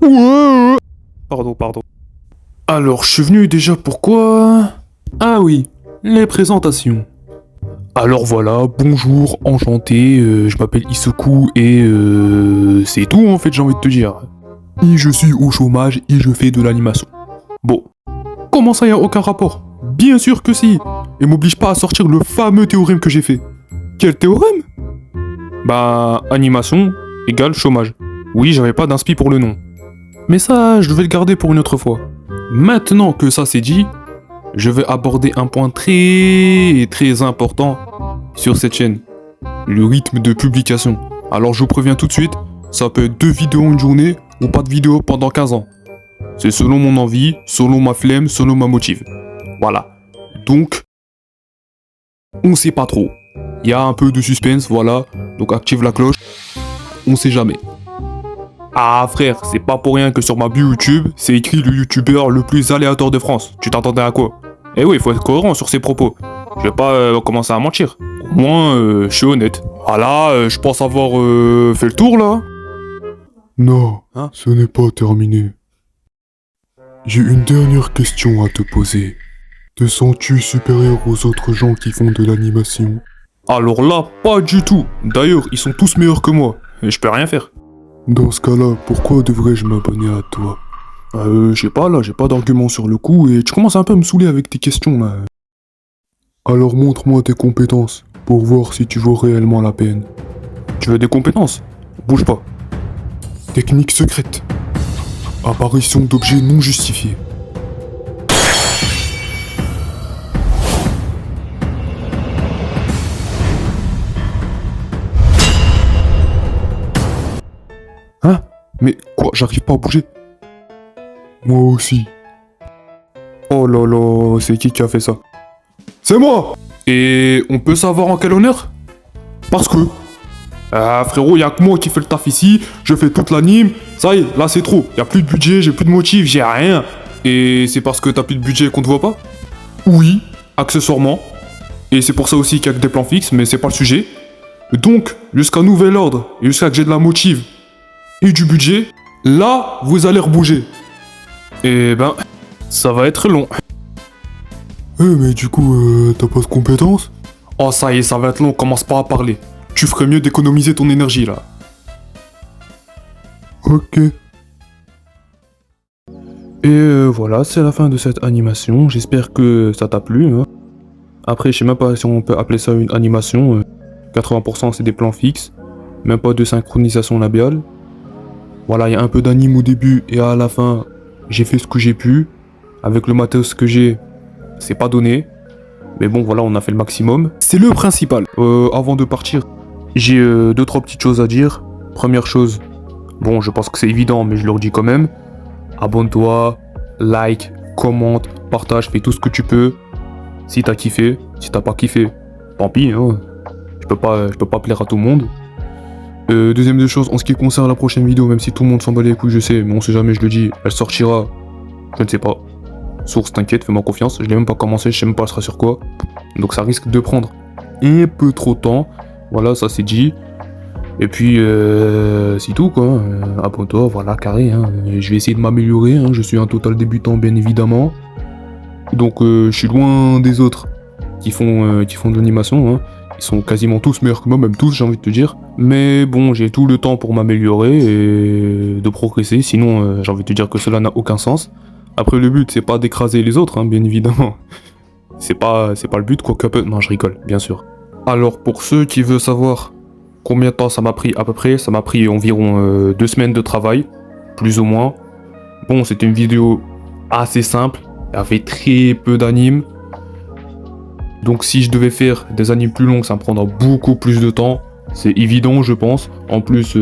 Ouais. Pardon. Alors, je suis venu déjà pourquoi? Ah oui, les présentations. Alors voilà, bonjour, enchanté, je m'appelle Isoku et c'est tout en fait, j'ai envie de te dire. Et je suis au chômage et je fais de l'animation. Bon, comment ça y a aucun rapport? Bien sûr que si. Et m'oblige pas à sortir le fameux théorème que j'ai fait. Quel théorème? Bah, animation égale chômage. Oui, j'avais pas d'inspi pour le nom. Mais ça, je devais le garder pour une autre fois. Maintenant que ça c'est dit, je vais aborder un point très important sur cette chaîne. Le rythme de publication. Alors je vous préviens tout de suite, ça peut être 2 vidéos une journée ou pas de vidéo pendant 15 ans. C'est selon mon envie, selon ma flemme, selon ma motive. Voilà. Donc, on sait pas trop. Il y a un peu de suspense, voilà. Donc active la cloche. On sait jamais. Ah frère, c'est pas pour rien que sur ma bio YouTube, c'est écrit le youtubeur le plus aléatoire de France. Tu t'attendais à quoi? Eh oui, il faut être cohérent sur ses propos. Je vais pas commencer à mentir. Au moins, je suis honnête. Ah là, je pense avoir fait le tour là. Non, Hein? ce n'est pas terminé. J'ai une dernière question à te poser. Te sens-tu supérieur aux autres gens qui font de l'animation? Alors là, pas du tout. D'ailleurs, ils sont tous meilleurs que moi. Et je peux rien faire. Dans ce cas-là, pourquoi devrais-je m'abonner à toi? Je sais pas là, j'ai pas d'argument sur le coup et tu commences un peu à me saouler avec tes questions là. Alors montre-moi tes compétences, pour voir si tu vaux réellement la peine. Tu veux des compétences? Bouge pas. Technique secrète. Apparition d'objets non justifiés. Hein? Mais quoi, j'arrive pas à bouger? Moi aussi. Oh là là, c'est qui a fait ça? C'est moi! Et on peut savoir en quel honneur? Parce que... Ah frérot, y'a que moi qui fais le taf ici, je fais toute l'anime, ça y est, là c'est trop, y'a plus de budget, j'ai plus de motif, j'ai rien. Et c'est parce que t'as plus de budget qu'on te voit pas? Oui, accessoirement. Et c'est pour ça aussi qu'il y a que des plans fixes, mais c'est pas le sujet. Donc, jusqu'à nouvel ordre, et jusqu'à que j'ai de la motive et du budget, là, vous allez rebouger. Et ben, ça va être long. Mais du coup, t'as pas de compétences? Oh ça y est, ça va être long, commence pas à parler. Tu ferais mieux d'économiser ton énergie là. Ok. Et voilà, c'est la fin de cette animation. J'espère que ça t'a plu. Hein. Après, je sais même pas si on peut appeler ça une animation. 80% c'est des plans fixes. Même pas de synchronisation labiale. Voilà, il y a un peu d'anime au début et à la fin, j'ai fait ce que j'ai pu. Avec le matos que j'ai, c'est pas donné. Mais bon, voilà, on a fait le maximum. C'est le principal. Avant de partir, j'ai 2-3 petites choses à dire. Première chose, bon, je pense que c'est évident, mais je le redis quand même. Abonne-toi, like, commente, partage, fais tout ce que tu peux. Si t'as kiffé, si t'as pas kiffé, tant pis, hein. Je peux pas plaire à tout le monde. Deuxième des choses, en ce qui concerne la prochaine vidéo, même si tout le monde s'en bat les couilles, je sais, mais on sait jamais, je le dis, elle sortira, je ne sais pas. Source, t'inquiète, fais-moi confiance, je l'ai même pas commencé, je sais même pas elle sera sur quoi. Donc ça risque de prendre un peu trop de temps. Voilà, ça c'est dit. Et puis, c'est tout quoi. Abonne-toi, voilà, carré. Hein. Je vais essayer de m'améliorer, hein. Je suis un total débutant, bien évidemment. Donc, je suis loin des autres qui font de l'animation. Hein. Ils sont quasiment tous meilleurs que moi, même tous, j'ai envie de te dire. Mais bon, j'ai tout le temps pour m'améliorer et de progresser. Sinon, j'ai envie de te dire que cela n'a aucun sens. Après, le but, c'est pas d'écraser les autres, hein, bien évidemment. C'est pas le but, quoique peu. Non, je rigole, bien sûr. Alors, pour ceux qui veulent savoir combien de temps ça m'a pris à peu près, ça m'a pris environ 2 semaines de travail, plus ou moins. Bon, c'était une vidéo assez simple, il y avait très peu d'animes. Donc si je devais faire des animes plus longues, ça me prendra beaucoup plus de temps. C'est évident, je pense. En plus,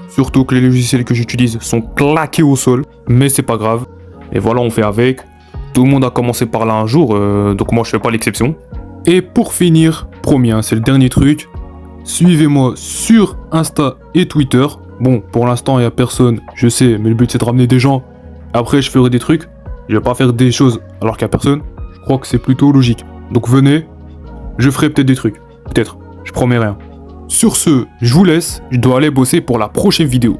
surtout que les logiciels que j'utilise sont claqués au sol. Mais c'est pas grave. Et voilà, on fait avec. Tout le monde a commencé par là un jour, donc moi je fais pas l'exception. Et pour finir, promis, hein, c'est le dernier truc. Suivez-moi sur Insta et Twitter. Bon, pour l'instant, il n'y a personne, je sais, mais le but c'est de ramener des gens. Après, je ferai des trucs. Je vais pas faire des choses alors qu'il n'y a personne. Je crois que c'est plutôt logique. Donc venez, je ferai peut-être des trucs. Peut-être, je promets rien. Sur ce, je vous laisse, je dois aller bosser pour la prochaine vidéo.